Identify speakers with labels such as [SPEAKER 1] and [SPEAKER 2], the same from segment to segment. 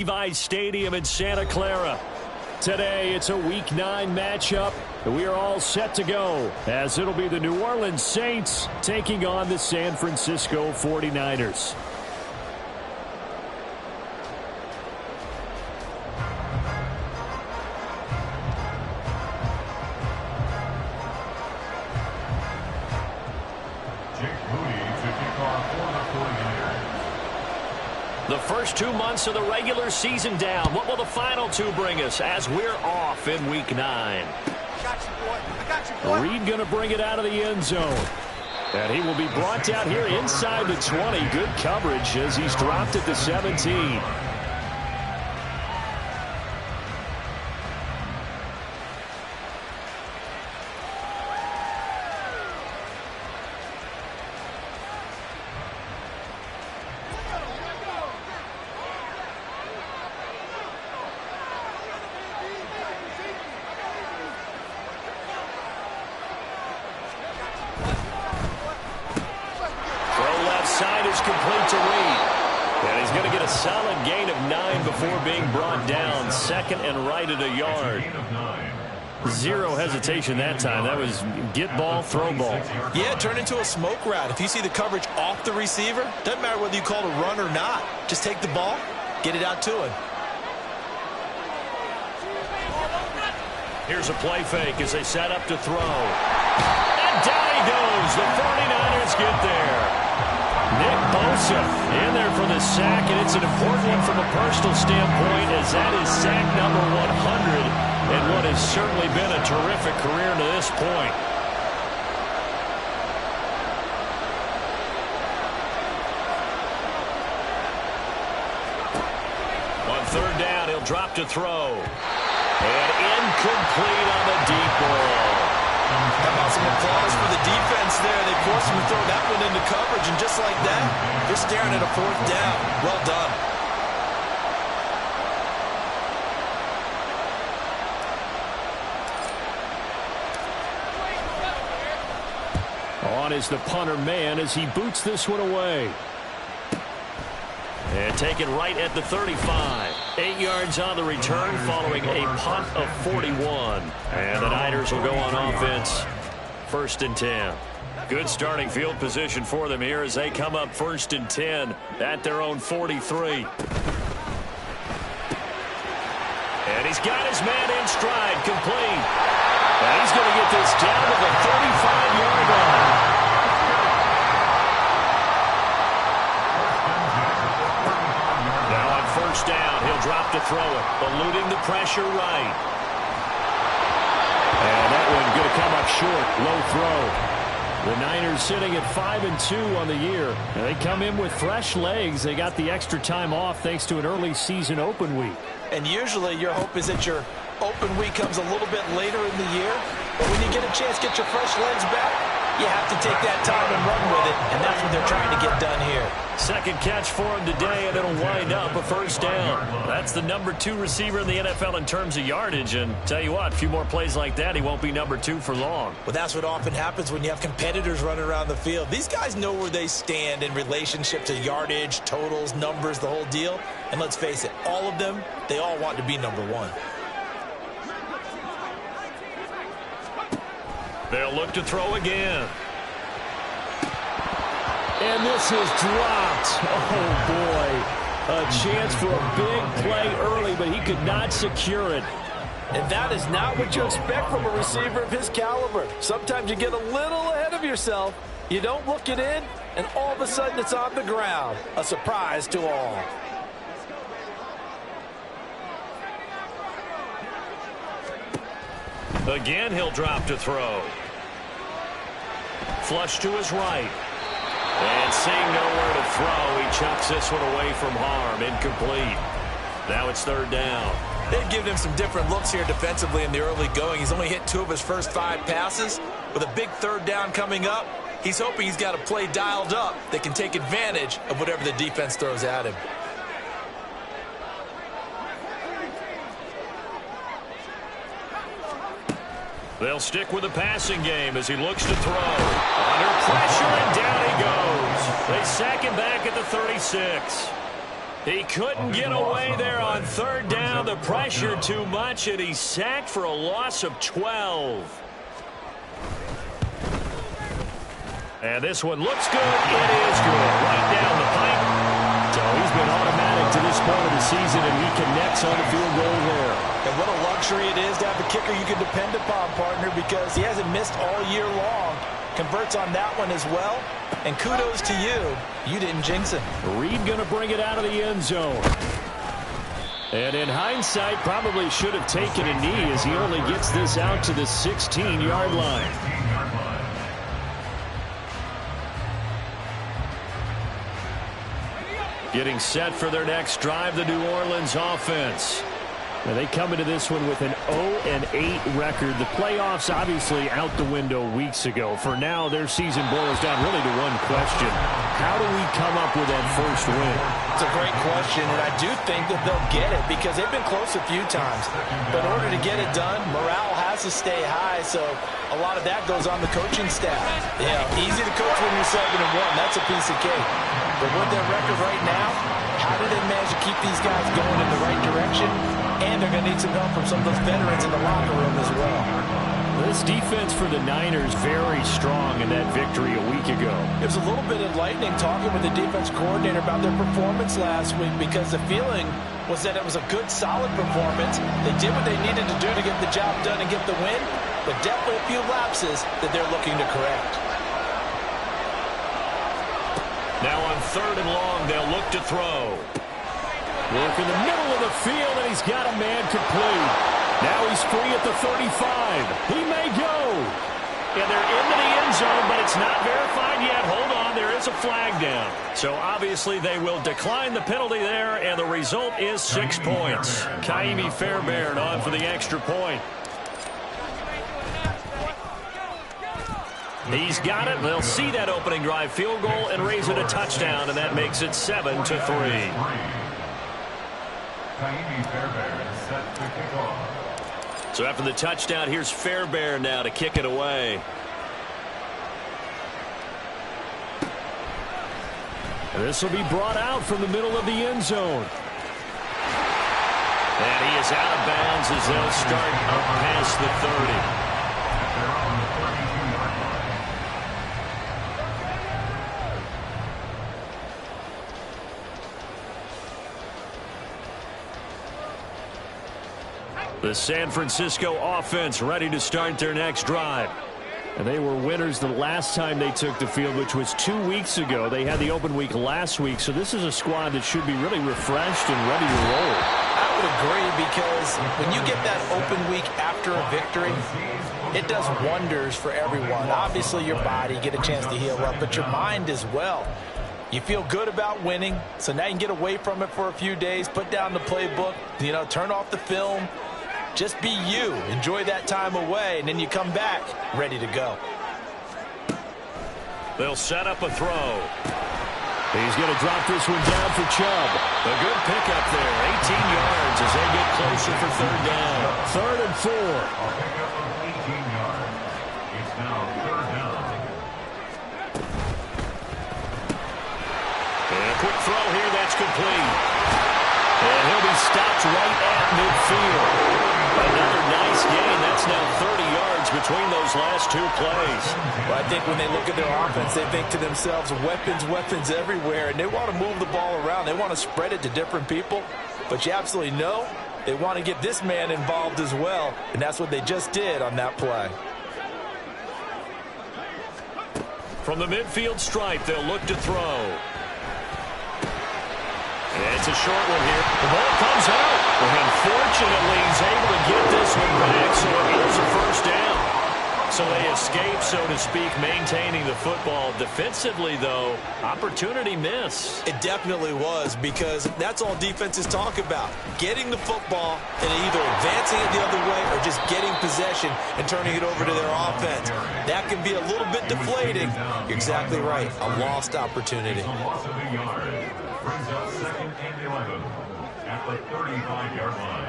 [SPEAKER 1] Levi's Stadium in Santa Clara. Today, it's a Week 9 matchup. We are all set to go, as it'll be the New Orleans Saints taking on the San Francisco 49ers. The first 2 months of the regular season down. What will the final 2 bring us as we're off in Week 9?
[SPEAKER 2] I got you, boy. I got you, boy.
[SPEAKER 1] Reed going to bring it out of the end zone. And he will be brought down here inside the 20. Good coverage as he's dropped at the 17. Complete to Reed. And he's going to get a solid gain of 9 before being brought down. Second and right at a yard. Zero hesitation that time. That was get ball, throw ball.
[SPEAKER 3] Yeah, turn into a smoke route. If you see the coverage off the receiver, doesn't matter whether you call it a run or not. Just take the ball, get it out to him.
[SPEAKER 1] Here's a play fake as they set up to throw. And down he goes. The 49ers get there. Nick Bosa in there for the sack, and it's an important one from a personal standpoint as that is sack number 100 in what has certainly been a terrific career to this point. On third down, he'll drop to throw. And incomplete on the deep ball.
[SPEAKER 3] How about some applause for the defense there? They forced him to throw that one into coverage, and just like that, they're staring at a fourth down. Well done.
[SPEAKER 1] On is the punter man as he boots this one away. And taken right at the 35. 8 yards on the return following a punt of 41. And the Niners will go on offense. First and 10. Good starting field position for them here as they come up first and 10 at their own 43. And he's got his man in stride, complete. And he's going to get this down to the 35-yard line. First down, he'll drop to throw it, eluding the pressure right. And that one going to come up short, low throw. The Niners sitting at 5-2 on the year. And they come in with fresh legs. They got the extra time off thanks to an early season open week.
[SPEAKER 3] And usually your hope is that your open week comes a little bit later in the year. But when you get a chance to get your fresh legs back, you have to take that time and run with it. And that's what they're trying to get done here.
[SPEAKER 1] Second catch for him today, and it'll wind up a first down. That's the number 2 receiver in the NFL in terms of yardage. And tell you what, a few more plays like that, he won't be number 2 for long.
[SPEAKER 3] Well, that's what often happens when you have competitors running around the field. These guys know where they stand in relationship to yardage, totals, numbers, the whole deal. And let's face it, all of them, they all want to be number 1.
[SPEAKER 1] They'll look to throw again. And this is dropped. Oh, boy. A chance for a big play early, but he could not secure it.
[SPEAKER 4] And that is not what you expect from a receiver of his caliber. Sometimes you get a little ahead of yourself. You don't look it in, and all of a sudden it's on the ground. A surprise to all.
[SPEAKER 1] Again, he'll drop to throw. Flush to his right. And seeing nowhere to throw, he chucks this one away from harm. Incomplete. Now it's third down.
[SPEAKER 3] They've given him some different looks here defensively in the early going. He's only hit 2 of his first 5 passes. With a big third down coming up, he's hoping he's got a play dialed up that can take advantage of whatever the defense throws at him.
[SPEAKER 1] They'll stick with the passing game as he looks to throw. Under pressure, and down he goes. They sack him back at the 36. He couldn't get away there on third down. The pressure too much, and he's sacked for a loss of 12. And this one looks good. It is good. Right down the pipe. So he's been automatic to this point of the season, and he connects on the field goal there.
[SPEAKER 4] And what a luxury it is to have a kicker you can depend upon, partner, because he hasn't missed all year long. Converts on that one as well. And kudos to you. You didn't jinx him.
[SPEAKER 1] Reed going to bring it out of the end zone. And in hindsight, probably should have taken a knee as he only gets this out to the 16-yard line. Getting set for their next drive, the New Orleans offense. Now they come into this one with an 0-8 record. The playoffs obviously out the window weeks ago. For now, their season boils down really to one question. How do we come up with that first win?
[SPEAKER 4] It's a great question, and I do think that they'll get it because they've been close a few times. But in order to get it done, morale has to stay high, so a lot of that goes on the coaching staff. Easy to coach when you're 7-1. That's a piece of cake. But with their record right now, how do they manage to keep these guys going in the right direction? And they're going to need some help from some of those veterans in the locker room as well.
[SPEAKER 1] This defense for the Niners very strong in that victory a week ago.
[SPEAKER 4] It was a little bit enlightening talking with the defense coordinator about their performance last week because the feeling was that it was a good, solid performance. They did what they needed to do to get the job done and get the win, but definitely a few lapses that they're looking to correct.
[SPEAKER 1] Now on third and long, they'll look to throw. Work in the middle of the field, and he's got a man complete. Now he's free at the 35. He may go. And they're into the end zone, but it's not verified yet. Hold on, there is a flag down. So obviously they will decline the penalty there, and the result is 6 points. Kaimi Fairbairn on for the extra point. He's got it. They'll see that opening drive field goal and raise it a touchdown, and that makes it 7-3. So after the touchdown, here's Fairbairn now to kick it away. This will be brought out from the middle of the end zone. And he is out of bounds as they'll start up past the 30. The San Francisco offense ready to start their next drive. And they were winners the last time they took the field, which was 2 weeks ago. They had the open week last week, so this is a squad that should be really refreshed and ready to roll.
[SPEAKER 4] I would agree because when you get that open week after a victory, it does wonders for everyone. Obviously, your body, get a chance to heal up, but your mind as well. You feel good about winning, so now you can get away from it for a few days, put down the playbook, turn off the film. Just be you. Enjoy that time away, and then you come back ready to go.
[SPEAKER 1] They'll set up a throw. He's going to drop this one down for Chubb. A good pickup there. 18 yards as they get closer for third down. 3rd and 4.
[SPEAKER 5] It's now 3rd down.
[SPEAKER 1] And a quick throw here. That's complete. And he'll be stopped right at midfield. Another nice gain. That's now 30 yards between those last 2 plays.
[SPEAKER 4] Well, I think when they look at their offense, they think to themselves, weapons everywhere, and they want to move the ball around. They want to spread it to different people, but you absolutely know they want to get this man involved as well, and that's what they just did on that play.
[SPEAKER 1] From the midfield stripe, they'll look to throw. It's a short one here. The ball comes out. And unfortunately, he's able to get this one back, so it is a first down. So they escape, so to speak, maintaining the football. Defensively, though, opportunity miss.
[SPEAKER 3] It definitely was, because that's all defenses talk about. Getting the football and either advancing it the other way or just getting possession and turning it over to their offense. That can be a little bit deflating. You're exactly right. A lost opportunity.
[SPEAKER 5] Brings up 2nd and 11 at the 35-yard line.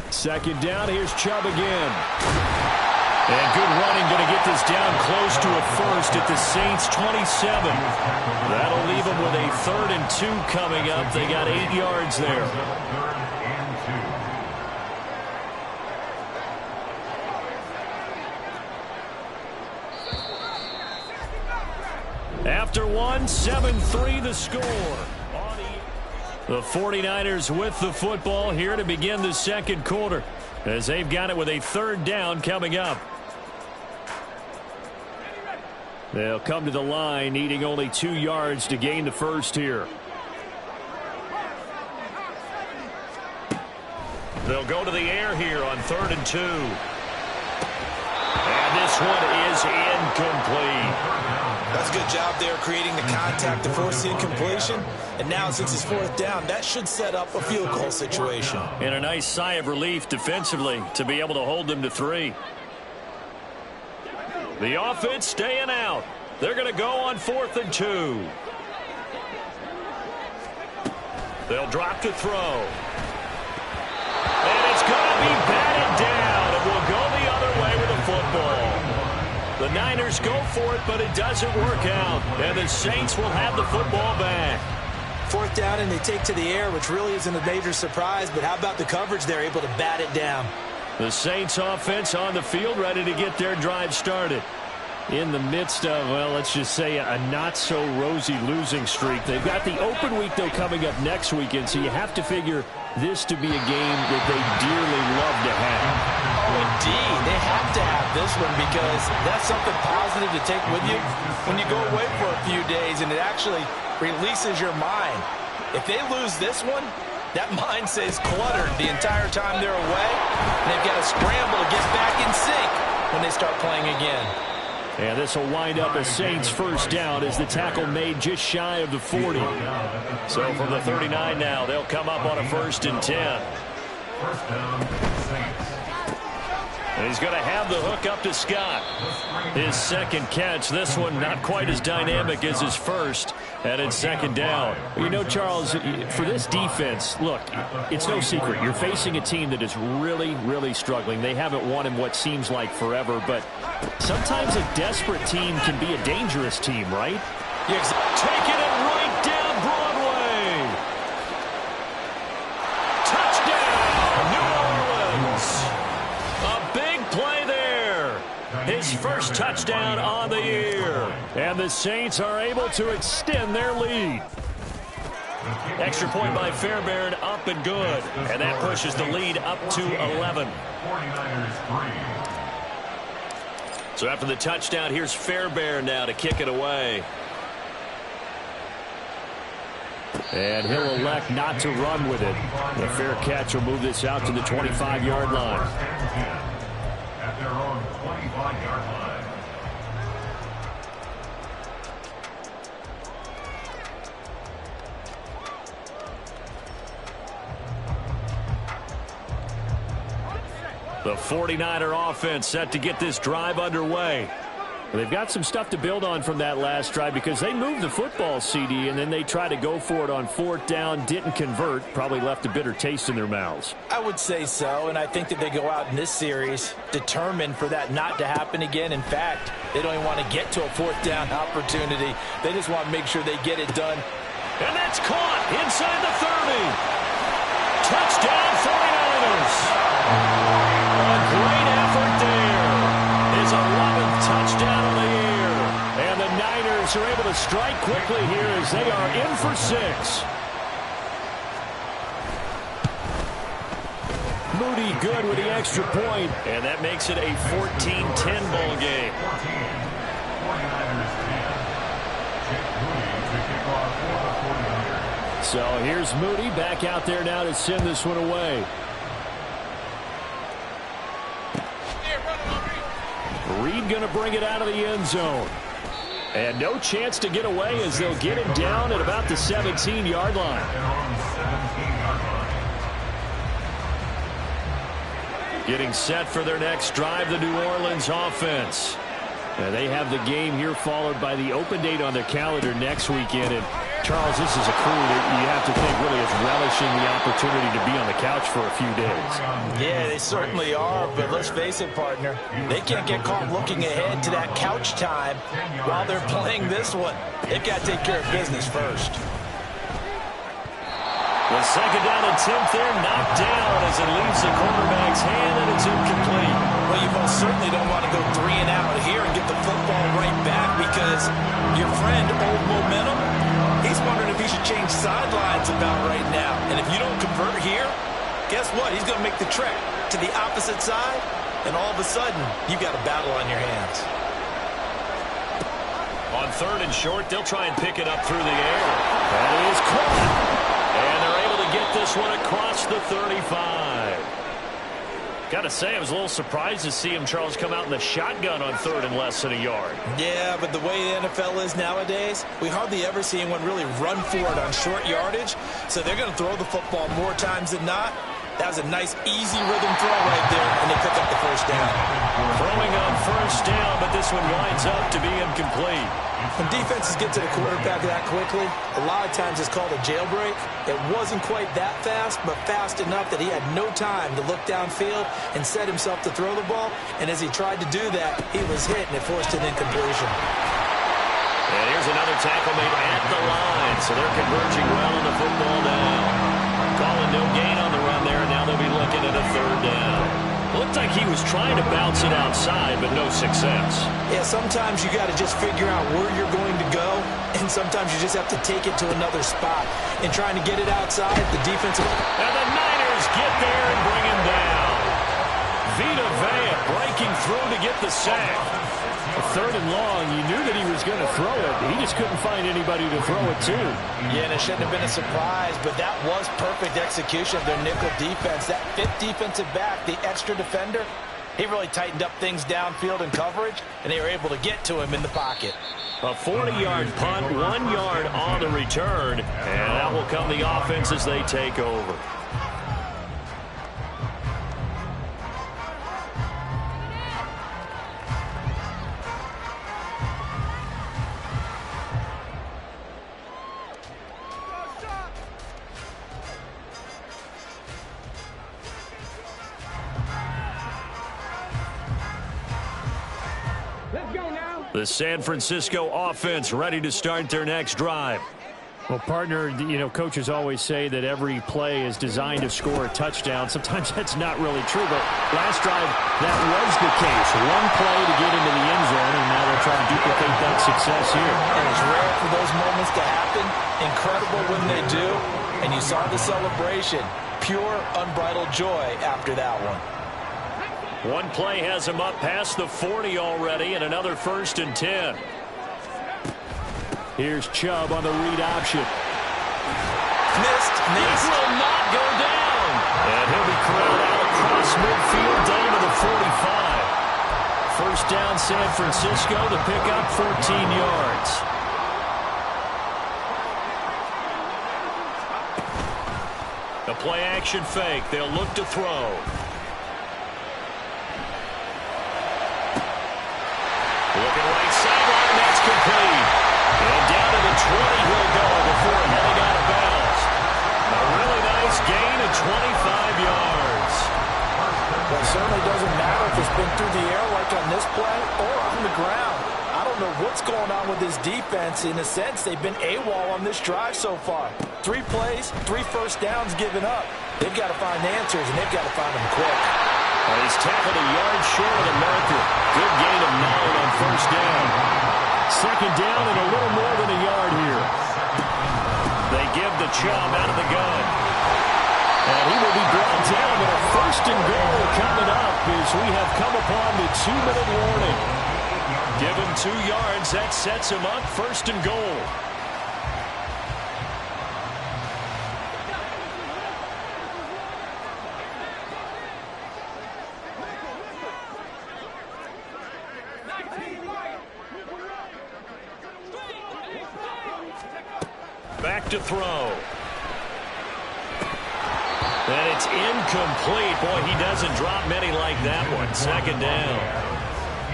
[SPEAKER 1] 2nd down. Here's Chubb again. And good running, going to get this down close to a first at the Saints' 27. That'll leave them with a 3rd and 2 coming up. They got 8 yards there. After one, 7-3 the score. The 49ers with the football here to begin the second quarter, as they've got it with a 3rd down coming up. They'll come to the line, needing only 2 yards to gain the first here. They'll go to the air here on 3rd and 2. And this one is incomplete.
[SPEAKER 4] That's a good job there creating the contact to force the incompletion. And now since it's 4th down, that should set up a field goal situation.
[SPEAKER 1] And a nice sigh of relief defensively to be able to hold them to 3. The offense staying out. They're going to go on 4th and 2. They'll drop to throw. And it's going to be batted down. And will go the other way with the football. The Niners go for it, but it doesn't work out. And the Saints will have the football back.
[SPEAKER 4] 4th down, and they take to the air, which really isn't a major surprise. But how about the coverage? They're able to bat it down.
[SPEAKER 1] The Saints offense on the field, ready to get their drive started. In the midst of, well, let's just say a not-so-rosy losing streak. They've got the open week, though, coming up next weekend, so you have to figure this to be a game that they dearly love to have.
[SPEAKER 4] Oh, indeed. They have to have this one because that's something positive to take with you when you go away for a few days, and it actually releases your mind. If they lose this one, that mind stays cluttered the entire time they're away, and they've got to scramble to get back in sync when they start playing again.
[SPEAKER 1] And this will wind up a Saints 1st down as the tackle made just shy of the 40. So from the 39 now, they'll come up on a 1st and 10.
[SPEAKER 5] 1st down, Saints.
[SPEAKER 1] And he's going to have the hook up to Scott. His 2nd catch. This one not quite as dynamic as his first. And it's 2nd down. You know, Charles, for this defense, look, it's no secret. You're facing a team that is really, really struggling. They haven't won in what seems like forever. But sometimes a desperate team can be a dangerous team, right?
[SPEAKER 4] Yes.
[SPEAKER 1] Taking it right down Broadway. Touchdown, New Orleans. A big play there. His first touchdown on the year. And the Saints are able to extend their lead. Extra point by Fairbairn, up and good. And that pushes the lead up to 11.
[SPEAKER 5] 49ers 3.
[SPEAKER 1] So after the touchdown, here's Fairbairn now to kick it away. And he'll elect not to run with it. The fair catch will move this out to the 25-yard line.
[SPEAKER 5] At their own 25-yard line.
[SPEAKER 1] The 49er offense set to get this drive underway. They've got some stuff to build on from that last drive because they moved the football, CD, and then they tried to go for it on 4th down, didn't convert, probably left a bitter taste in their mouths.
[SPEAKER 4] I would say so, and I think that they go out in this series determined for that not to happen again. In fact, they don't even want to get to a 4th down opportunity. They just want to make sure they get it done.
[SPEAKER 1] And that's caught inside the 30. Touchdown 49ers. A great effort there. His 11th touchdown of the year. And the Niners are able to strike quickly here as they are in for 6. Moody good with the extra point, and that makes it a 14-10 ball game.
[SPEAKER 5] 49ers 10. Jake Moody to kick off for the 49ers.
[SPEAKER 1] So here's Moody back out there now to send this one away. Reed going to bring it out of the end zone. And no chance to get away as they'll get him down at about the 17-yard line. Getting set for their next drive, the New Orleans offense. They have the game here followed by the open date on their calendar next weekend. And Charles, this is a crew that you have to think really has relishing the opportunity to be on the couch for a few days.
[SPEAKER 4] Yeah, they certainly are, but let's face it, partner. They can't get caught looking ahead to that couch time while they're playing this one. They've got to take care of business first.
[SPEAKER 1] The second down attempt there knocked down as it leaves the quarterback's hand, and it's incomplete.
[SPEAKER 4] Well, you most certainly don't want to go 3 and out here and get the football right back because your friend, Old Momentum, he's wondering if he should change sidelines about right now. And if you don't convert here, guess what? He's going to make the trek to the opposite side, and all of a sudden, you've got a battle on your hands.
[SPEAKER 1] On 3rd and short, they'll try and pick it up through the air. That is caught. And they're able to get this one across the 35. Got to say, I was a little surprised to see him, Charles, come out in the shotgun on 3rd and less than a yard.
[SPEAKER 4] Yeah, but the way the NFL is nowadays, we hardly ever see anyone really run for it on short yardage. So they're going to throw the football more times than not. That was a nice, easy rhythm throw right there, and they pick up the first down.
[SPEAKER 1] Throwing on first down, but this one winds up to be incomplete.
[SPEAKER 4] When defenses get to the quarterback that quickly, a lot of times it's called a jailbreak. It wasn't quite that fast, but fast enough that he had no time to look downfield and set himself to throw the ball. And as he tried to do that, he was hit, and it forced an incompletion.
[SPEAKER 1] And here's another tackle made at the line, so they're converging well on the football now. Calling no gain on the run there, and now they'll be looking at a 3rd down. Looked like he was trying to bounce it outside, but no success.
[SPEAKER 4] Yeah, sometimes you got to just figure out where you're going to go, and sometimes you just have to take it to another spot. And trying to get it outside, the defensive...
[SPEAKER 1] And the Niners get there and bring him down. Vita Vea breaking through to get the sack. 3rd and long, you knew that he was going to throw it. He just couldn't find anybody to throw it to.
[SPEAKER 4] Yeah, and it shouldn't have been a surprise, but that was perfect execution of their nickel defense. That 5th defensive back, the extra defender, he really tightened up things downfield in coverage, and they were able to get to him in the pocket.
[SPEAKER 1] A 40-yard punt, 1 yard on the return, and that will come the offense as they take over. The San Francisco offense ready to start their next drive.
[SPEAKER 6] Well, partner, you know, coaches always say that every play is designed to score a touchdown. Sometimes that's not really true, but last drive, that was the case. 1 play to get into the end zone, and now they'll try to duplicate that success here.
[SPEAKER 4] And it's rare for those moments to happen. Incredible when they do. And you saw the celebration. Pure, unbridled joy after that one.
[SPEAKER 1] 1 play has him up past the 40 already, and another 1st and 10.
[SPEAKER 6] Here's Chubb on the read option.
[SPEAKER 4] Missed.
[SPEAKER 1] This will not go down. And he'll be corralled out across midfield down to the 45. First down San Francisco to pick up 14 yards. The play action fake. They'll look to throw. Looking right sideline, that's complete. And down to the 20 he'll go before heading out of bounds. A really nice gain of 25 yards.
[SPEAKER 4] Well, it certainly doesn't matter if it's been through the air like on this play or on the ground. I don't know what's going on with this defense. In a sense, they've been AWOL on this drive so far. 3 plays, 3 first downs given up. They've got to find answers, and they've got to find them quick.
[SPEAKER 1] Well, he's tackled a yard short of the marker. Good gain of 9 on first down.
[SPEAKER 6] Second down and a little more than a yard here.
[SPEAKER 1] They give the Chubb out of the gun. And he will be brought down, but a 1st and goal coming up as we have come upon the 2-minute warning. Give him 2 yards. That sets him up 1st and goal. Back to throw. And it's incomplete. Boy, he doesn't drop many like that one. 2nd down.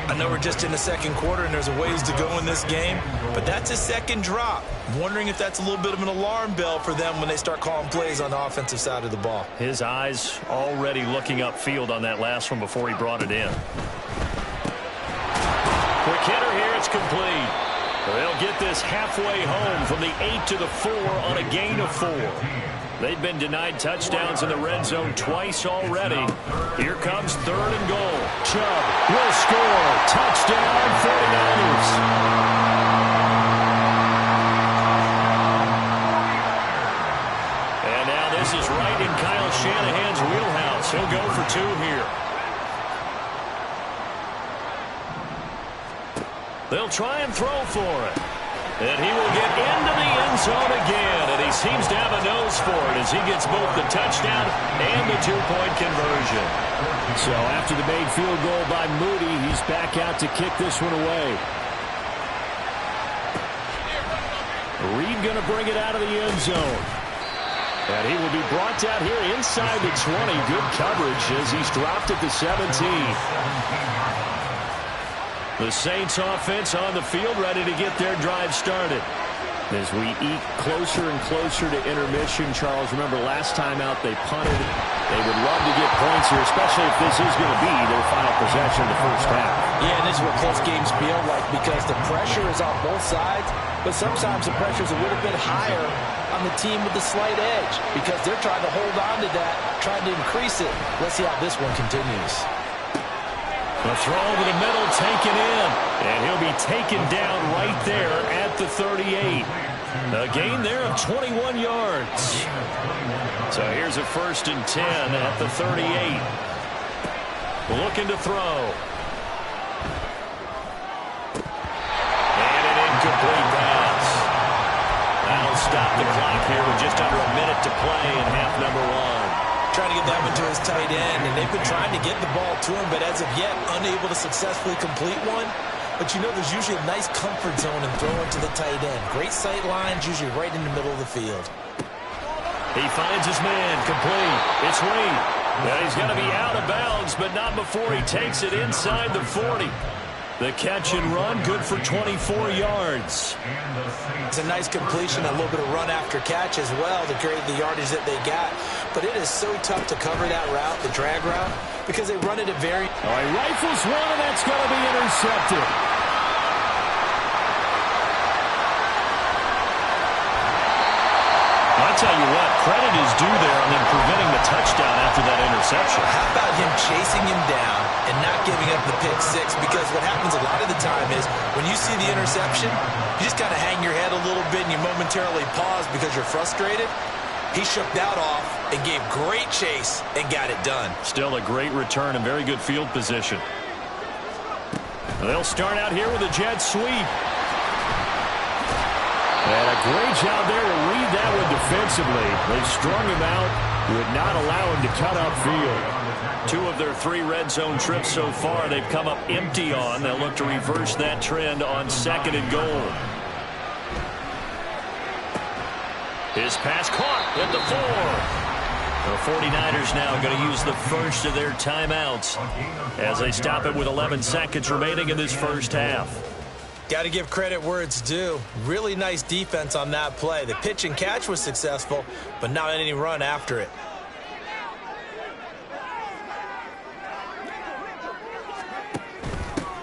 [SPEAKER 4] I know we're just in the second quarter and there's a ways to go in this game, but that's a second drop. I'm wondering if that's a little bit of an alarm bell for them when they start calling plays on the offensive side of the ball.
[SPEAKER 6] His eyes already looking upfield on that last one before he brought it in. Quick hitter here, it's complete. They'll get this halfway home from the 8 to the 4 on a gain of 4. They've been denied touchdowns in the red zone twice already. Here comes 3rd and goal. Chubb will score. Touchdown, 49ers. And now this is right in Kyle Shanahan's wheelhouse. He'll go for 2 here. They'll try and throw for it. And he will get into the end zone again. And he seems to have a nose for it as he gets both the touchdown and the 2-point conversion. So after the made field goal by Moody, he's back out to kick this one away. Reed going to bring it out of the end zone. And he will be brought down here inside the 20. Good coverage as he's dropped at the 17. The Saints offense on the field ready to get their drive started. As we eat closer and closer to intermission, Charles, remember last time out they punted. They would love to get points here, especially if this is going to be their final possession of the first half.
[SPEAKER 4] Yeah, and this is what close games feel like because the pressure is on both sides, but sometimes the pressure is a little bit higher on the team with the slight edge because they're trying to hold on to that, trying to increase it. Let's see how this one continues.
[SPEAKER 6] The throw over the middle, taken in. And he'll be taken down right there at the 38. A gain there of 21 yards. So here's a 1st and 10 at the 38. Looking to throw. And an incomplete pass. That'll stop the clock here with just under a minute to play in half number 1.
[SPEAKER 4] Trying to get that one to his tight end, and they've been trying to get the ball to him, but as of yet, unable to successfully complete one. But you know there's usually a nice comfort zone in throwing to the tight end. Great sight lines, usually right in the middle of the field.
[SPEAKER 6] He finds his man, complete. It's Reed. Now he's going to be out of bounds, but not before he takes it inside the 40. The catch and run, good for 24 yards.
[SPEAKER 4] It's a nice completion, a little bit of run after catch as well to create the yardage that they got. But it is so tough to cover that route, the drag route, because they run it at very...
[SPEAKER 6] All right, rifles one, and that's going to be intercepted. I tell you what, credit is due there on them preventing the touchdown after that interception.
[SPEAKER 4] How about him chasing him down and not giving up the pick six? Because what happens a lot of the time is when you see the interception, you just kind of hang your head a little bit and you momentarily pause because you're frustrated. He shook that off and gave great chase and got it done.
[SPEAKER 6] Still a great return and very good field position. They'll start out here with a jet sweep. And a great job there to read that one defensively. They strung him out, would not allow him to cut upfield. 2 of their 3 red zone trips so far they've come up empty on. They'll look to reverse that trend on 2nd and goal. His pass caught at the 4. The 49ers now going to use the first of their timeouts as they stop it with 11 seconds remaining in this first half.
[SPEAKER 4] Got to give credit where it's due. Really nice defense on that play. The pitch and catch was successful, but not any run after it.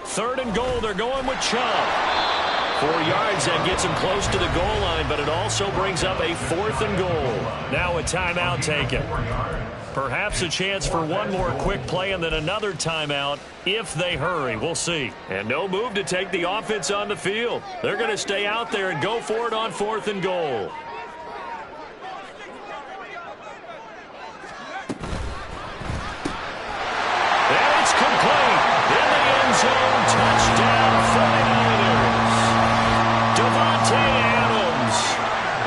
[SPEAKER 6] Third and goal, they're going with Chubb. 4 yards, that gets him close to the goal line, but it also brings up a 4th and goal. Now a timeout taken. Perhaps a chance for one more quick play and then another timeout if they hurry. We'll see. And no move to take the offense on the field. They're going to stay out there and go for it on 4th and goal. And it's complete. In the end zone, touchdown 49ers. Devontae Adams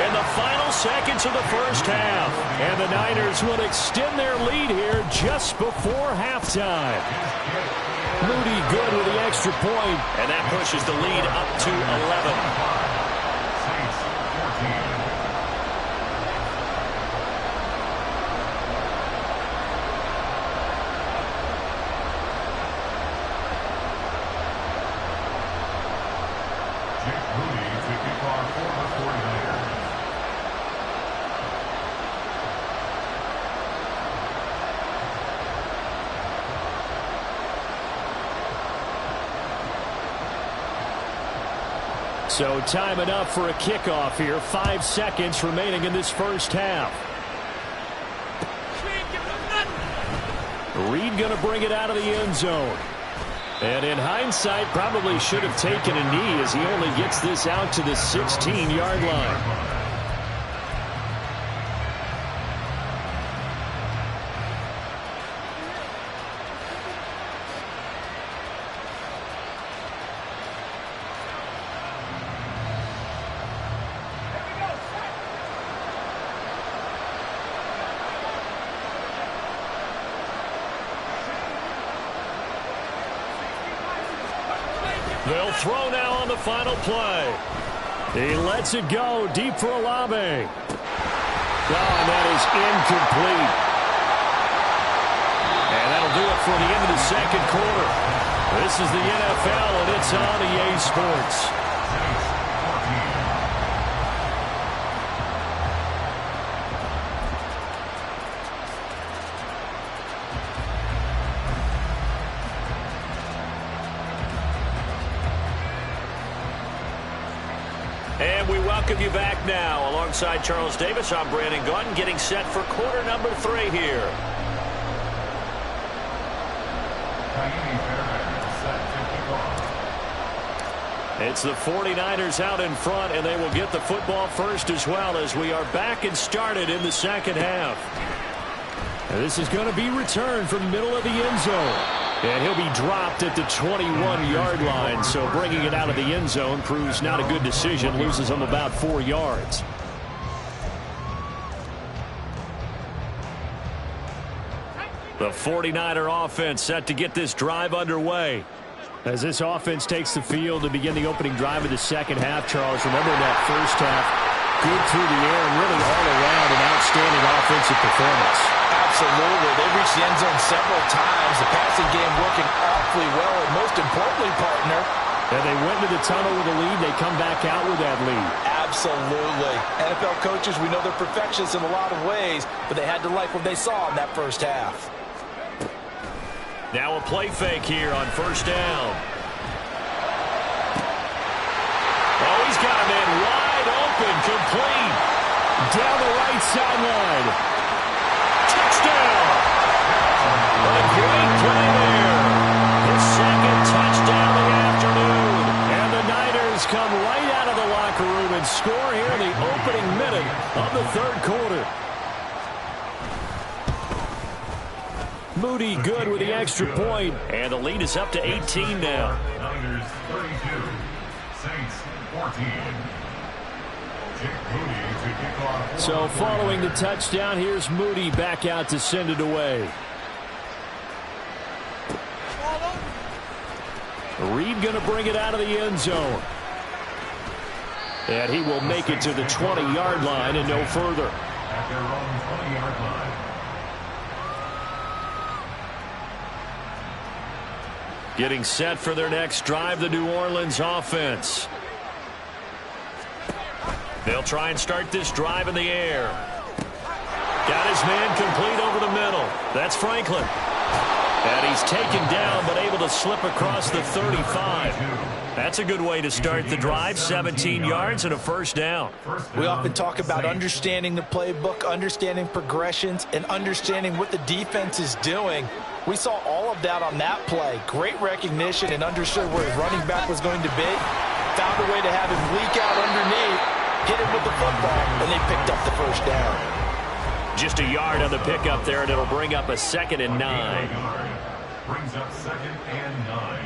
[SPEAKER 6] in the final seconds of the first half. And the Niners will extend their lead here just before halftime. Moody good with the extra point, and that pushes the lead up to 11. So time enough for a kickoff here. 5 seconds remaining in this first half. Reed going to bring it out of the end zone. And in hindsight, probably should have taken a knee as he only gets this out to the 16-yard line. They'll throw now on the final play. He lets it go deep for Olave. Oh, and that is incomplete. And that'll do it for the end of the second quarter. This is the NFL, and it's on EA Sports. And we welcome you back now. Alongside Charles Davis, I'm Brandon Gaudin, getting set for quarter number 3 here. It's the 49ers out in front, and they will get the football first as well as we are back and started in the second half. And this is going to be returned from the middle of the end zone. And he'll be dropped at the 21-yard line, so bringing it out of the end zone proves not a good decision, loses him about 4 yards. The 49er offense set to get this drive underway. As this offense takes the field to begin the opening drive of the second half, Charles, remember that first half, good through the air and really all around an outstanding offensive performance.
[SPEAKER 4] Absolutely. They reached the end zone several times. The passing game working awfully well, and most importantly, partner,
[SPEAKER 6] and they went to the tunnel with a lead. They come back out with that lead.
[SPEAKER 4] Absolutely. NFL coaches, we know they're perfectionists in a lot of ways, but they had to like what they saw in that first half.
[SPEAKER 1] Now a play fake here on first down. Oh, he's got a man wide open, complete. Down the right sideline. Touchdown! A great play there. His second touchdown of the afternoon. And the Niners come right out of the locker room and score here in the opening minute of the third quarter. Moody good with the extra point, and the lead is up to 18 now.
[SPEAKER 5] Niners 32, Saints 14.
[SPEAKER 6] So following the touchdown, here's Moody back out to send it away. Reed going to bring it out of the end zone. And he will make it to the 20-yard line and no further.
[SPEAKER 5] At their own 20-yard line.
[SPEAKER 1] Getting set for their next drive, the New Orleans offense. They'll try and start this drive in the air. Got his man complete over the middle. That's Franklin. And he's taken down but able to slip across the 35. That's a good way to start the drive. 17 yards and a first down.
[SPEAKER 4] We often talk about understanding the playbook, understanding progressions, and understanding what the defense is doing. We saw all of that on that play. Great recognition and understood where his running back was going to be. Found a way to have him leak out underneath, hit him with the football, and they picked up the first down.
[SPEAKER 1] Just a yard on the pickup there, and it'll bring up a 2nd and 9.
[SPEAKER 5] Brings up 2nd and 9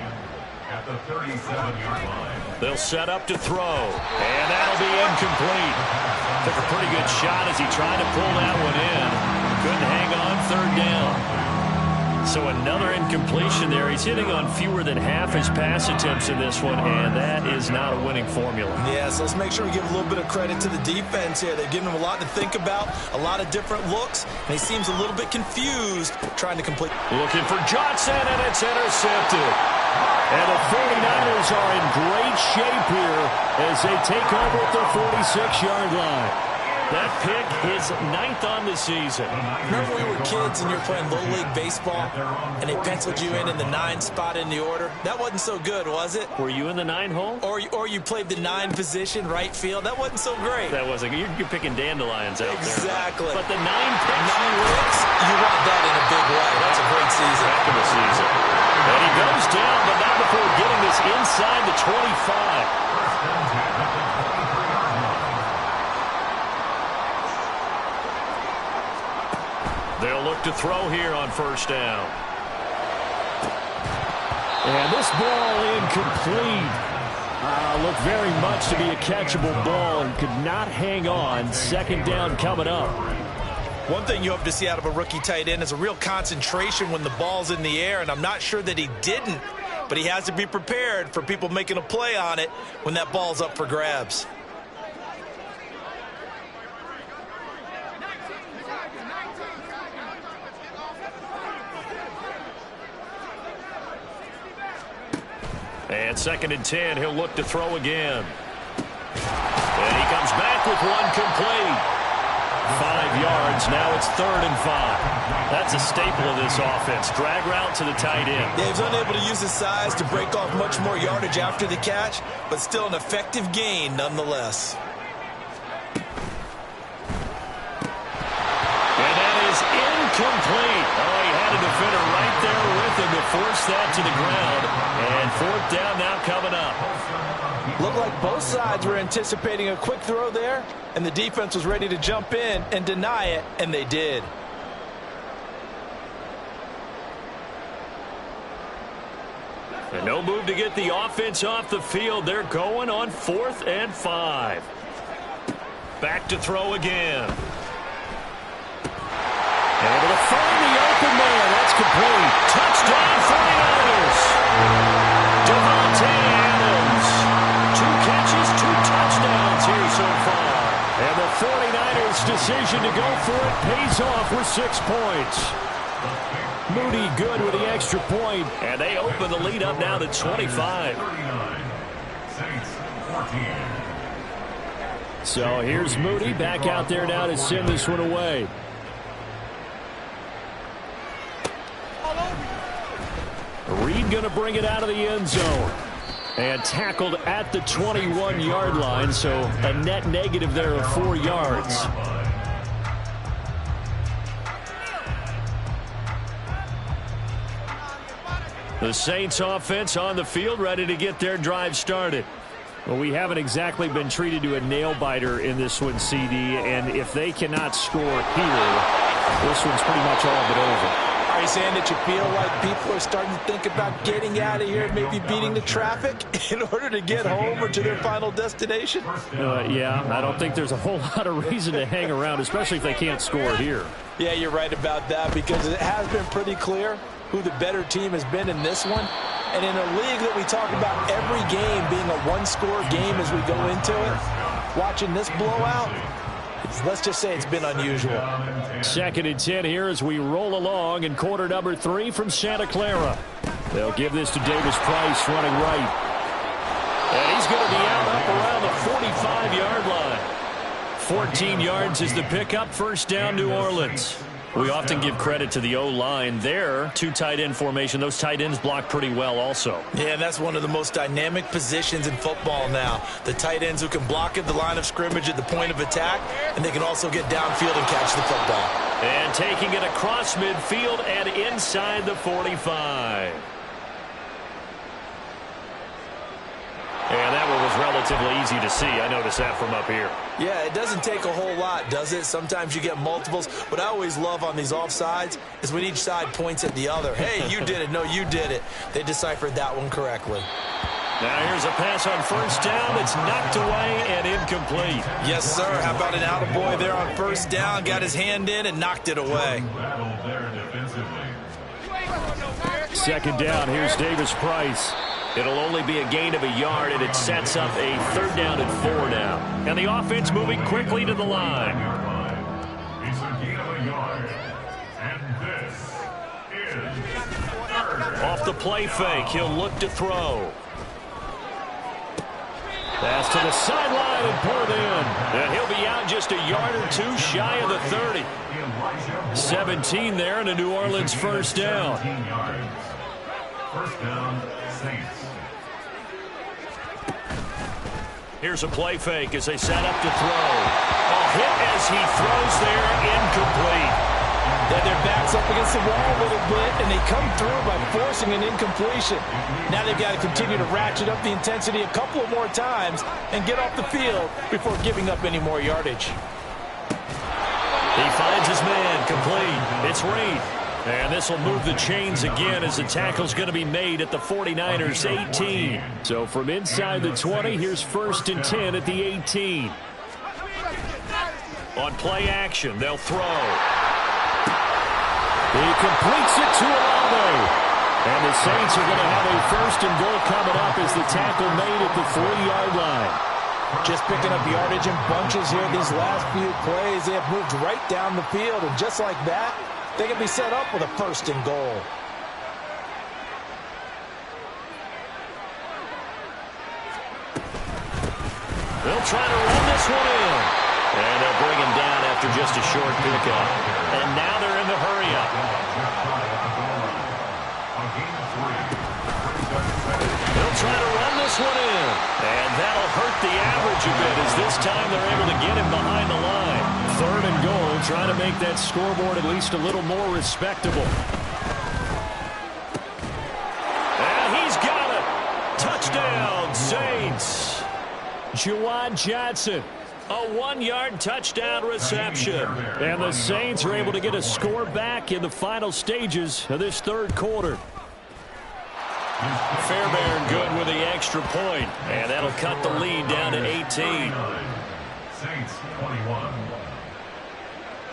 [SPEAKER 5] at the 37-yard line.
[SPEAKER 1] They'll set up to throw, and that'll be incomplete. Took a pretty good shot as he tried to pull that one in. Couldn't hang on, 3rd down. So another incompletion there. He's hitting on fewer than half his pass attempts in this one, and that is not a winning formula.
[SPEAKER 4] Yes, let's make sure we give a little bit of credit to the defense here. They've given him a lot to think about, a lot of different looks, and he seems a little bit confused trying to complete.
[SPEAKER 1] Looking for Johnson, and it's intercepted. And the 49ers are in great shape here as they take over at the 46-yard line. That pick is 9th on the season.
[SPEAKER 4] Remember we were kids and you were playing Little League Baseball and they penciled you in the 9 spot in the order? That wasn't so good, was it?
[SPEAKER 1] Were you in the 9 hole?
[SPEAKER 4] Or you played the 9 position, right field? That wasn't so great.
[SPEAKER 1] That wasn't. You're picking dandelions out there.
[SPEAKER 4] Exactly.
[SPEAKER 1] But the 9 picks.
[SPEAKER 4] 9 picks, you want that in a big way. That's a great season.
[SPEAKER 1] Heck of a season. And he goes down, but not before getting this inside the 25. They'll look to throw here on first down.
[SPEAKER 6] And this ball incomplete. Looked very much to be a catchable ball and could not hang on. Second down coming up.
[SPEAKER 4] One thing you hope to see out of a rookie tight end is a real concentration when the ball's in the air, and I'm not sure that he didn't, but he has to be prepared for people making a play on it when that ball's up for grabs.
[SPEAKER 1] And 2nd and 10, he'll look to throw again. And he comes back with one complete. 5 yards, now it's 3rd and 5. That's a staple of this offense. Drag route to the tight end.
[SPEAKER 4] Yeah, he's unable to use his size to break off much more yardage after the catch, but still an effective gain nonetheless.
[SPEAKER 1] And that is incomplete. Oh, he had a defender right there with him to force that to the ground. And 4th down now coming up.
[SPEAKER 4] Looked like both sides were anticipating a quick throw there, and the defense was ready to jump in and deny it, and they did.
[SPEAKER 1] And no move to get the offense off the field. They're going on 4th and 5. Back to throw again. Able to find the open man. That's complete. Touchdown 49ers. Devontae Adams. 2 catches, 2 touchdowns here so far. And the 49ers' decision to go for it pays off with 6 points. Moody good with the extra point. And they open the lead up now to 25.
[SPEAKER 6] So here's Moody back out there now to send this one away. Reed going to bring it out of the end zone. And tackled at the 21-yard line, so a net negative there of 4 yards. The Saints offense on the field, ready to get their drive started. Well, we haven't exactly been treated to a nail-biter in this one, CD, and if they cannot score here, this one's pretty much all but over.
[SPEAKER 4] Are you saying that you feel like people are starting to think about getting out of here, maybe beating the traffic in order to get home or to their final destination?
[SPEAKER 6] Yeah, I don't think there's a whole lot of reason to hang around, especially if they can't score here.
[SPEAKER 4] Yeah, you're right about that, because it has been pretty clear who the better team has been in this one. And in a league that we talk about every game being a one-score game as we go into it, watching this blowout, let's just say it's been unusual.
[SPEAKER 6] 2nd and 10 here as we roll along in quarter number 3 from Santa Clara. They'll give this to Davis Price running right.
[SPEAKER 1] And he's going to be out up around the 45-yard line. 14 yards is the pickup. First down, New Orleans. We often give credit to the O-line there. 2 tight end formation. Those tight ends block pretty well also.
[SPEAKER 4] Yeah, that's one of the most dynamic positions in football now. The tight ends who can block at the line of scrimmage at the point of attack, and they can also get downfield and catch the football.
[SPEAKER 1] And taking it across midfield and inside the 45. And that one was relatively easy to see. I noticed that from up here.
[SPEAKER 4] Yeah, it doesn't take a whole lot, does it? Sometimes you get multiples. What I always love on these offsides is when each side points at the other. Hey, you did it. No, you did it. They deciphered that one correctly.
[SPEAKER 1] Now here's a pass on first down. It's knocked away and incomplete.
[SPEAKER 4] Yes, sir. How about an attaboy there on first down? Got his hand in and knocked it away.
[SPEAKER 6] 2nd down. Here's Davis Price.
[SPEAKER 1] It'll only be a gain of a yard, and it sets up a 3rd down and 4 now. And the offense moving quickly to the line.
[SPEAKER 5] It's a gain of a yard. And this is
[SPEAKER 1] Off the play fake, he'll look to throw. Pass to the sideline and pulled in. And he'll be out just a yard or two shy of the 30. 17 there and a New Orleans first down.
[SPEAKER 5] First down, Saints.
[SPEAKER 1] Here's a play fake as they set up to throw. A hit as he throws there, incomplete.
[SPEAKER 4] Then their backs up against the wall a little bit, and they come through by forcing an incompletion. Now they've got to continue to ratchet up the intensity a couple of more times and get off the field before giving up any more yardage.
[SPEAKER 1] He finds his man, complete. It's Reed. And this will move the chains again as the tackle's going to be made at the 49ers 18. So from inside the 20, here's 1st and 10 at the 18. On play action, they'll throw. He completes it to Olave. And the Saints are going to have a 1st and goal coming up as the tackle made at the 3-yard line.
[SPEAKER 4] Just picking up yardage in bunches here these last few plays. They have moved right down the field, and just like that, they can be set up with a 1st and goal.
[SPEAKER 1] They'll try to run this one in. And they'll bring him down after just a short pickup. And now they're in the hurry-up. They'll try to run this one in. And that'll hurt the average a bit as this time they're able to get him behind the line. 3rd and goal, trying to make that scoreboard at least a little more respectable. And he's got it. Touchdown, Saints. Juwan Johnson. A 1-yard touchdown reception. And the Saints are able to get a score back in the final stages of this 3rd quarter. Fairbairn good with the extra point. And that'll cut the lead down to 18.
[SPEAKER 5] Saints 21.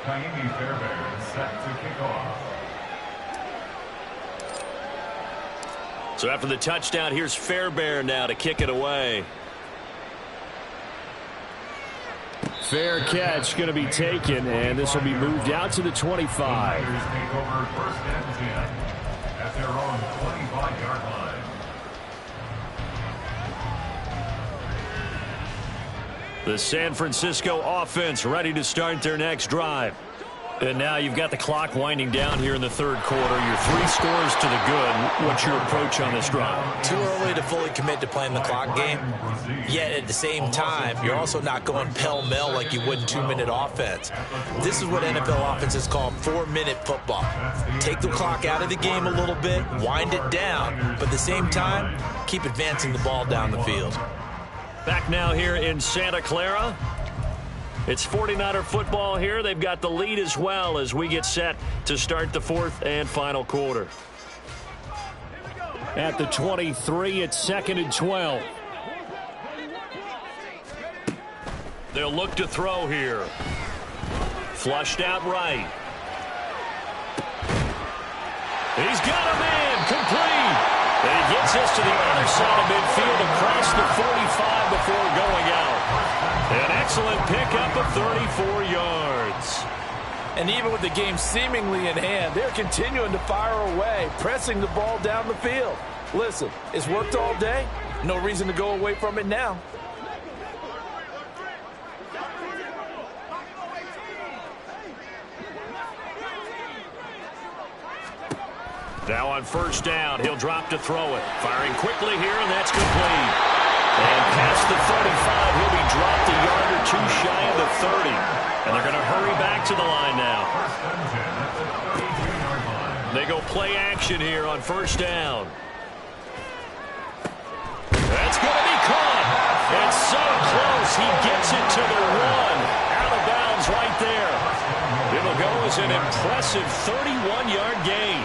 [SPEAKER 5] Kaimi Fairbairn set to kick off.
[SPEAKER 1] So after the touchdown, here's Fairbairn now to kick it away. Fair catch going to be taken, and this will be moved out to the 25.
[SPEAKER 5] Take over 1st and 10 at their own 25-yard line.
[SPEAKER 1] The San Francisco offense ready to start their next drive. And now you've got the clock winding down here in the 3rd quarter. You're 3 scores to the good. What's your approach on this drive?
[SPEAKER 3] Too early to fully commit to playing the clock game. Yet at the same time, you're also not going pell-mell like you would in 2-minute offense. This is what NFL offenses call 4-minute football. Take the clock out of the game a little bit, wind it down, but at the same time, keep advancing the ball down the field.
[SPEAKER 1] Back now here in Santa Clara. It's 49er football here. They've got the lead as well as we get set to start the 4th and final quarter. At the 23, it's 2nd and 12. They'll look to throw here. Flushed out right. He's got a man, complete. And he gets us to the other side of midfield across the 45 before going out. An excellent pickup of 34 yards.
[SPEAKER 4] And even with the game seemingly in hand, they're continuing to fire away, pressing the ball down the field. Listen, it's worked all day. No reason to go away from it now.
[SPEAKER 1] Now on 1st down, he'll drop to throw it. Firing quickly here, and that's complete. And past the 35, he'll be dropped a yard or 2 shy of the 30. And they're going to hurry back to the line now. They go play action here on 1st down. That's going to be caught. And so close, he gets it to the 1. Out of bounds right there. It'll go as an impressive 31-yard gain.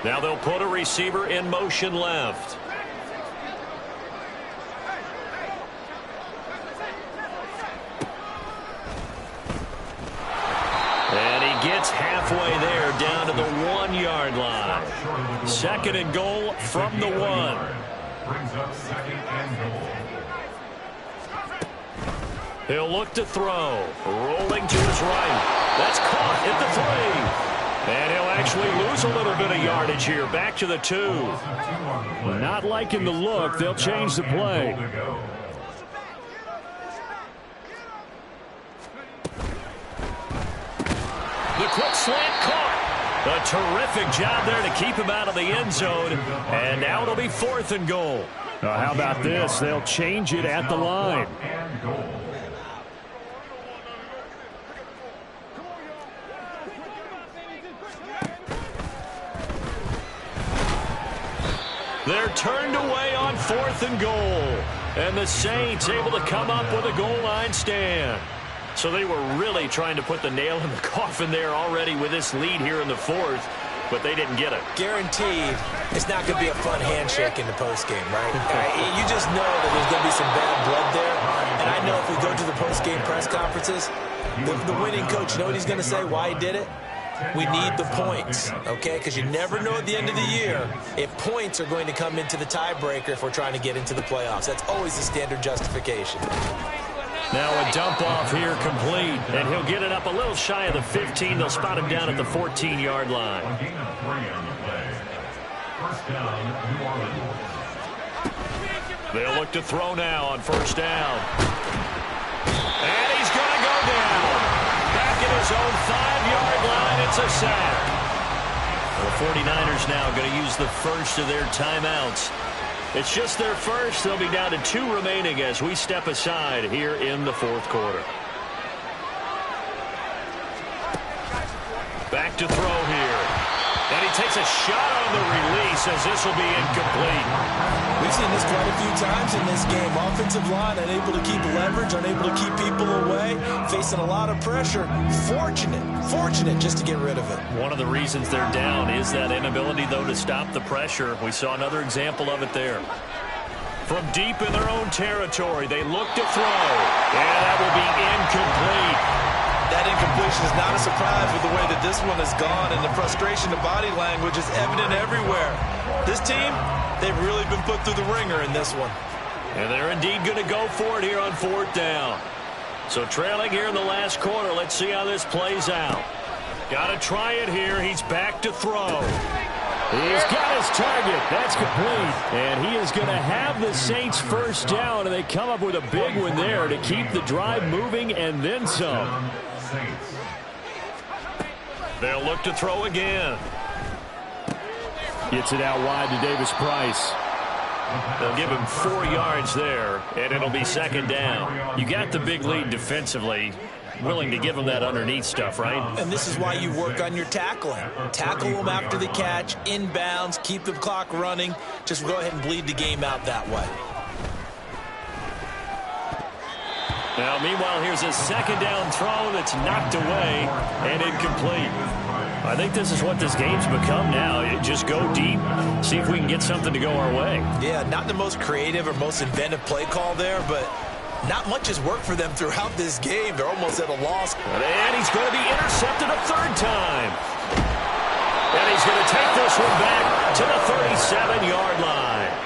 [SPEAKER 1] Now they'll put a receiver in motion left. And he gets halfway there down to the 1-yard line. 2nd and goal from the 1.
[SPEAKER 5] Brings up 2nd and goal.
[SPEAKER 1] He'll look to throw. Rolling to his right. That's caught at the 3. And he'll actually lose a little bit of yardage here. Back to the 2.
[SPEAKER 6] Not liking the look. They'll change the play.
[SPEAKER 1] The quick slant caught. A terrific job there to keep him out of the end zone. And now it'll be 4th and goal.
[SPEAKER 6] How about this? They'll change it at the line.
[SPEAKER 1] They're turned away on 4th and goal. And the Saints able to come up with a goal line stand. So they were really trying to put the nail in the coffin there already with this lead here in the 4th, but they didn't get it.
[SPEAKER 4] Guaranteed it's not going to be a fun handshake in the postgame, right? You just know that there's going to be some bad blood there. And I know if we go to the postgame press conferences, the winning coach, you know what he's going to say, why he did it? We need the points, okay? Because you never know at the end of the year if points are going to come into the tiebreaker if we're trying to get into the playoffs. That's always the standard justification.
[SPEAKER 1] Now a dump off here complete, and he'll get it up a little shy of the 15. They'll spot him down at the 14-yard line. They'll look to throw now on 1st down. And he's going to go down. Back at his own 5-yard line, it's a sack. The 49ers now going to use the first of their timeouts. It's just their first. They'll be down to 2 remaining as we step aside here in the 4th quarter. Back to throw here. And he takes a shot on the release as this will be incomplete.
[SPEAKER 4] We've seen this quite a few times in this game. Offensive line unable to keep leverage, unable to keep people away, facing a lot of pressure. Fortunate just to get rid of it.
[SPEAKER 1] One of the reasons they're down is that inability, though, to stop the pressure. We saw another example of it there. From deep in their own territory, they look to throw. And that will be incomplete.
[SPEAKER 3] That incompletion is not a surprise with the way that this one has gone, and the frustration of body language is evident everywhere. This team, they've really been put through the ringer in this one.
[SPEAKER 1] And they're indeed going to go for it here on 4th down. So trailing here in the last quarter, let's see how this plays out. Got to try it here. He's back to throw.
[SPEAKER 6] He's got his target. That's complete. And he is going to have the Saints 1st down, and they come up with a big one there to keep the drive moving and then some.
[SPEAKER 1] They'll look to throw again.
[SPEAKER 6] Gets it out wide to Davis Price.
[SPEAKER 1] They'll give him 4 yards there, and it'll be 2nd down. You got the big lead defensively. Willing to give him that underneath stuff, right?
[SPEAKER 4] And this is why you work on your tackling. Tackle them after the catch, inbounds, keep the clock running. Just go ahead and bleed the game out that way.
[SPEAKER 1] Now, meanwhile, here's a 2nd down throw that's knocked away and incomplete. I think this is what this game's become now. Just go deep, see if we can get something to go our way.
[SPEAKER 4] Yeah, not the most creative or most inventive play call there, but not much has worked for them throughout this game. They're almost at a loss.
[SPEAKER 1] And he's going to be intercepted a 3rd time. And he's going to take this one back to the 37-yard line.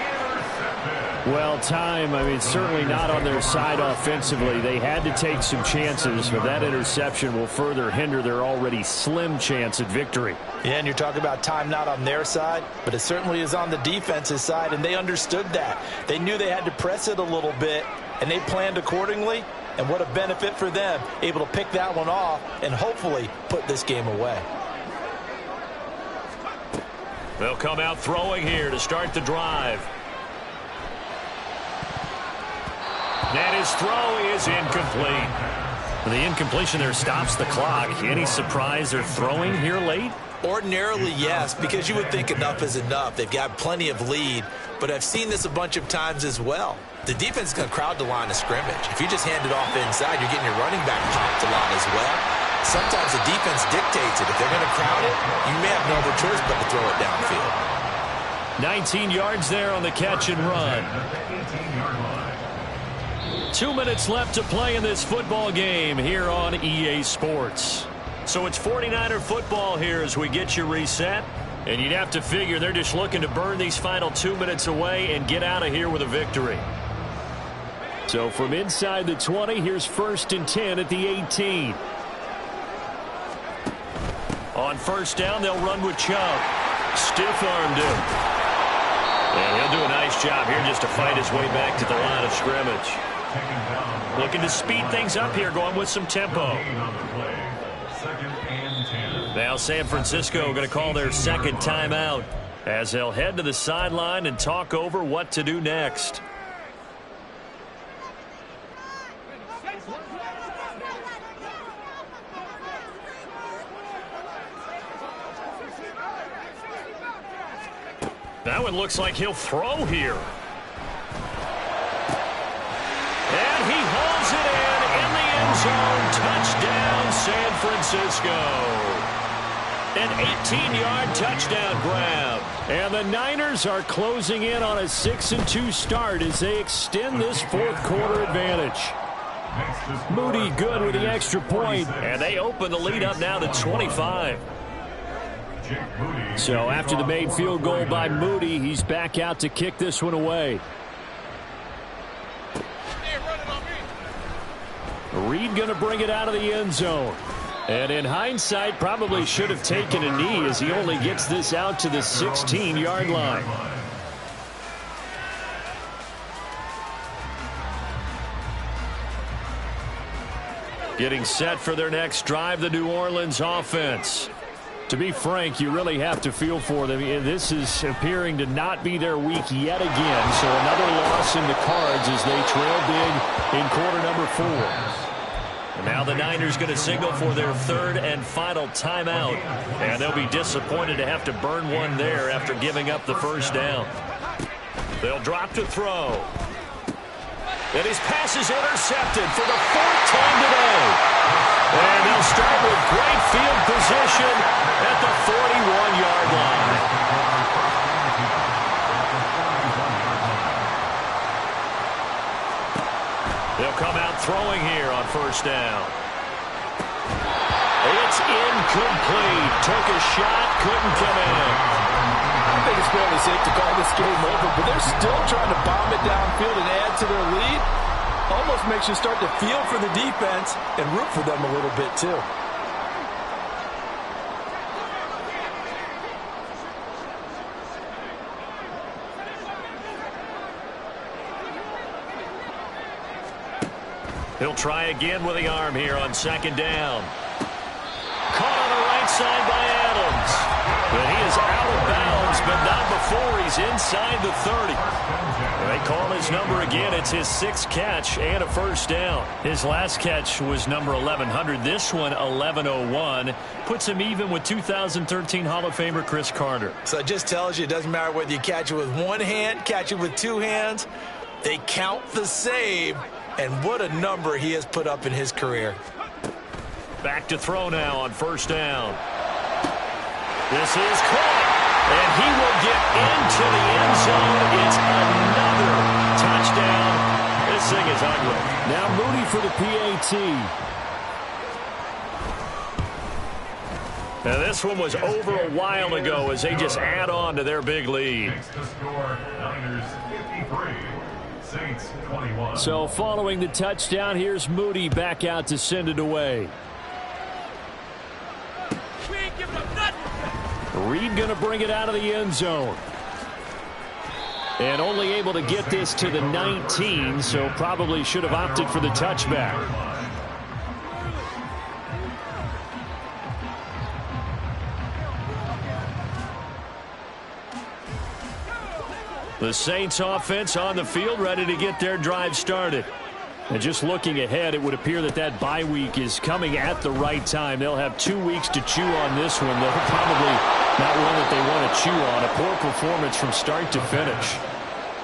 [SPEAKER 6] Well, time, certainly not on their side offensively. They had to take some chances, but that interception will further hinder their already slim chance at victory.
[SPEAKER 4] Yeah, and you're talking about time not on their side, but it certainly is on the defense's side, and they understood that. They knew they had to press it a little bit, and they planned accordingly, and what a benefit for them, able to pick that one off and hopefully put this game away.
[SPEAKER 1] They'll come out throwing here to start the drive. And his throw is incomplete. The incompletion there stops the clock. Any surprise they're throwing here late?
[SPEAKER 4] Ordinarily, yes, because you would think enough is enough. They've got plenty of lead, but I've seen this a bunch of times as well. The defense is going to crowd the line of scrimmage. If you just hand it off inside, you're getting your running back popped a lot as well. Sometimes the defense dictates it. If they're going to crowd it, you may have no other choice but to throw it downfield.
[SPEAKER 1] 19 yards there on the catch and run. 2 minutes left to play in this football game here on EA Sports. So it's 49er football here as we get you reset. And you'd have to figure they're just looking to burn these final 2 minutes away and get out of here with a victory.
[SPEAKER 6] So from inside the 20, here's 1st and 10 at the 18.
[SPEAKER 1] On On first down, they'll run with Chubb. Stiff-armed him. And he'll do a nice job here just to fight his way back to the line of scrimmage. Looking to speed things up here, going with some tempo. Now San Francisco going to call their second timeout as they'll head to the sideline and talk over what to do next. That one looks like he'll throw here. And he hauls it in the end zone. Touchdown, San Francisco. An 18-yard touchdown grab. And the Niners are closing in on a 6-2 start as they extend this fourth quarter advantage. Moody good with the extra point, and they open the lead up now to 25. So after the made field goal by Moody, he's back out to kick this one away. Reed going to bring it out of the end zone. And in hindsight, probably should have taken a knee as he only gets this out to the 16-yard line. Getting set for their next drive, the New Orleans offense. To be frank, you really have to feel for them. This is appearing to not be their week yet again. So another loss in the cards as they trail big in quarter number 4. And now the Niners going to signal for their third and final timeout. And they'll be disappointed to have to burn one there after giving up the first down. They'll drop to throw. And his pass is intercepted for the 4th time today. And they'll start with great field position at the 41-yard line. They'll come out throwing here on first down. It's incomplete. Took a shot, couldn't come in.
[SPEAKER 4] I think it's fairly safe to call this game over, but they're still trying to bomb it downfield and add to their lead. Almost makes you start to feel for the defense and root for them a little bit too.
[SPEAKER 1] He'll try again with the arm here on second down. Caught on the right side by Adams. But he is out of bounds, but not before he's inside the 30. They call his number again. It's his 6th catch and a first down. His last catch was number 1100. This one, 1101. Puts him even with 2013 Hall of Famer Chris Carter.
[SPEAKER 3] So it just tells you it doesn't matter whether you catch it with one hand, catch it with 2 hands. They count the save. And what a number he has put up in his career.
[SPEAKER 1] Back to throw now on first down. This is caught. And he will get into the end zone. It's another touchdown. This thing is ugly.
[SPEAKER 6] Now Moody for the PAT.
[SPEAKER 1] Now this one was over a while ago as they just add on to their big lead.
[SPEAKER 6] So following the touchdown, here's Moody back out to send it away. Reed going to bring it out of the end zone. And only able to get this to the 19, so probably should have opted for the touchback. The Saints offense on the field ready to get their drive started. And just looking ahead, it would appear that that bye week is coming at the right time. They'll have 2 weeks to chew on this one. They'll probably not one that they want to chew on. A poor performance from start to finish.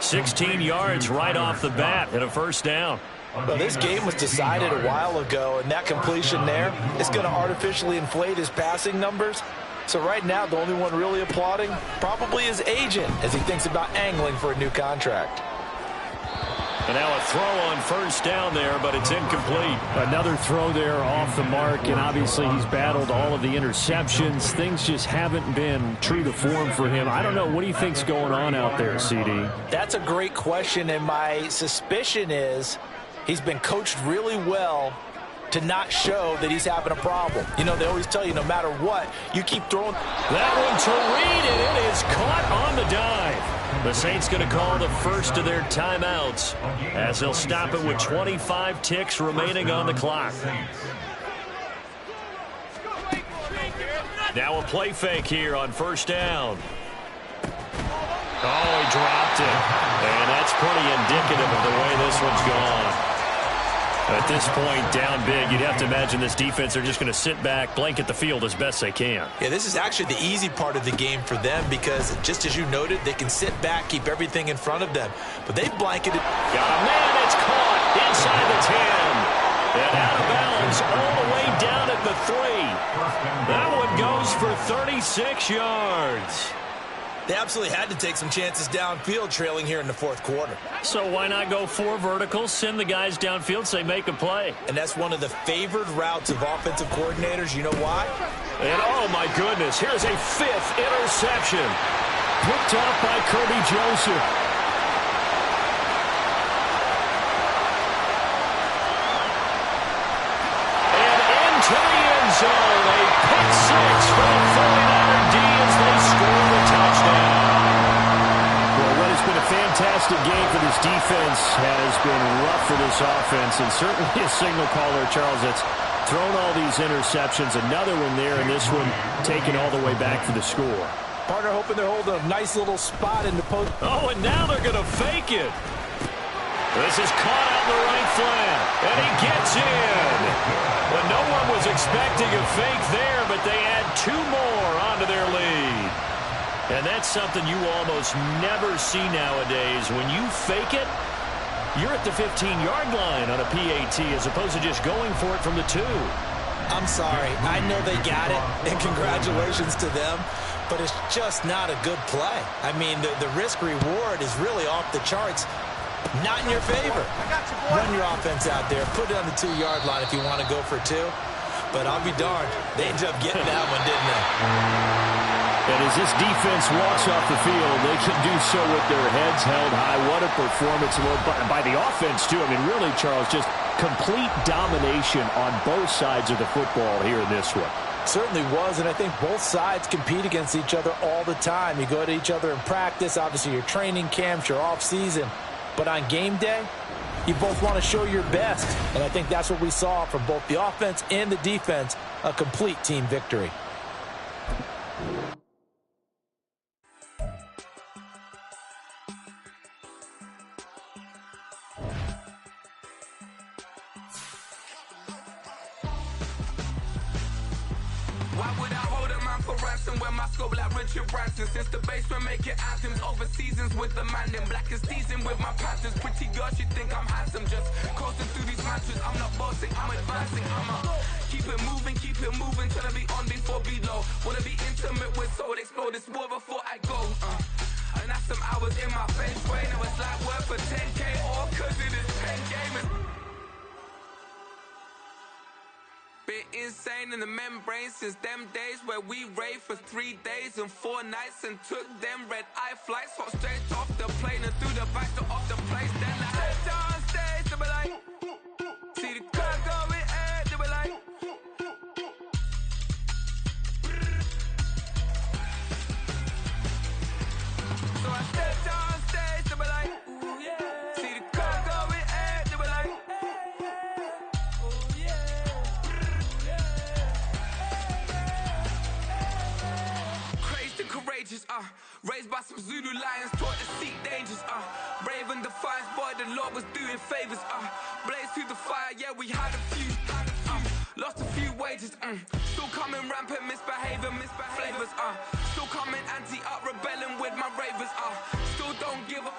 [SPEAKER 1] 16 yards right off the bat and a first down.
[SPEAKER 4] Well, this game was decided a while ago, and that completion there is going to artificially inflate his passing numbers. So right now, the only one really applauding probably his agent as he thinks about angling for a new contract.
[SPEAKER 1] And now a throw on first down there, but it's incomplete.
[SPEAKER 6] Another throw there off the mark, and obviously he's battled all of the interceptions. Things just haven't been true to form for him. I don't know. What do you think's going on out there, CD?
[SPEAKER 4] That's a great question, and my suspicion is he's been coached really well to not show that he's having a problem. You know, they always tell you no matter what, you keep throwing.
[SPEAKER 1] That one to Reed, and it is caught on the dive. The Saints going to call the first of their timeouts as they'll stop it with 25 ticks remaining on the clock. Now a play fake here on first down. Oh, he dropped it. And that's pretty indicative of the way this one's gone. At this point, down big, you'd have to imagine this defense are just going to sit back, blanket the field as best they can.
[SPEAKER 3] Yeah, this is actually the easy part of the game for them because, just as you noted, they can sit back, keep everything in front of them. But they've blanketed.
[SPEAKER 1] Got a man, it's caught inside the 10. And out of bounds all the way down at the 3. That one goes for 36 yards.
[SPEAKER 3] They absolutely had to take some chances downfield trailing here in the fourth quarter.
[SPEAKER 1] So why not go 4 verticals, send the guys downfield, say make a play?
[SPEAKER 3] And that's one of the favored routes of offensive coordinators. You know why?
[SPEAKER 1] And oh my goodness, here's a 5th interception. Picked up by Kirby Joseph. And into the end zone, a pick 6 for the 49er D as they score the touchdown. Well, what has been a fantastic game for this defense has been rough for this offense, and certainly a signal caller, Charles, that's thrown all these interceptions. Another one there, and this one taken all the way back for the score.
[SPEAKER 4] Partner hoping they're holding a nice little spot in the post.
[SPEAKER 1] Oh, and now they're going to fake it. This is caught on the right flat, and he gets in. Well, no one was expecting a fake there, but they add 2 more onto their lead. And that's something you almost never see nowadays. When you fake it, you're at the 15-yard line on a PAT as opposed to just going for it from the 2.
[SPEAKER 3] I'm sorry. I know they got it, and congratulations to them, but it's just not a good play. I mean, the risk-reward is really off the charts. Not in your favor. Run your offense out there. Put it on the 2-yard line if you want to go for 2. But I'll be darned. They ended up getting that one, didn't they?
[SPEAKER 1] And as this defense walks off the field, they can do so with their heads held high. What a performance by the offense, too. I mean, really, Charles, just complete domination on both sides of the football here in this one.
[SPEAKER 4] Certainly was, and I think both sides compete against each other all the time. You go to each other in practice, obviously your training camps, your off-season. But on game day, you both want to show your best. And I think that's what we saw from both the offense and the defense, a complete team victory.
[SPEAKER 7] Why would I hold a man for ransom when my scope like Richard Branson? Since the basement making anthems over seasons with the man in black is teasing with my patterns. Pretty girl, she think I'm handsome. Just coasting through these matches. I'm not bossing, I'm advancing. Keep it moving till I be on before below. Wanna be intimate with soul, explode this war before I go. And that's some hours in my face way. Now it's like work for 10K all cause it is 10 gamers. Been insane in the membrane since them days where we raved for 3 days and 4 nights and took them red-eye flights. Hot straight off the plane and through the back door of the place. Then I head downstairs to be like, see the crowd going air to be like. So I step downstairs to be like, ooh yeah. See the crowd going air to be like, ooh yeah. Courageous, raised by some Zulu lions, taught to seek dangers, brave and defiant, boy, the Lord was doing favors, blaze through the fire, yeah, we had a few, lost a few wages, still coming rampant, misbehaving, flavors, still coming anti-up, rebelling with my ravers, still don't give up.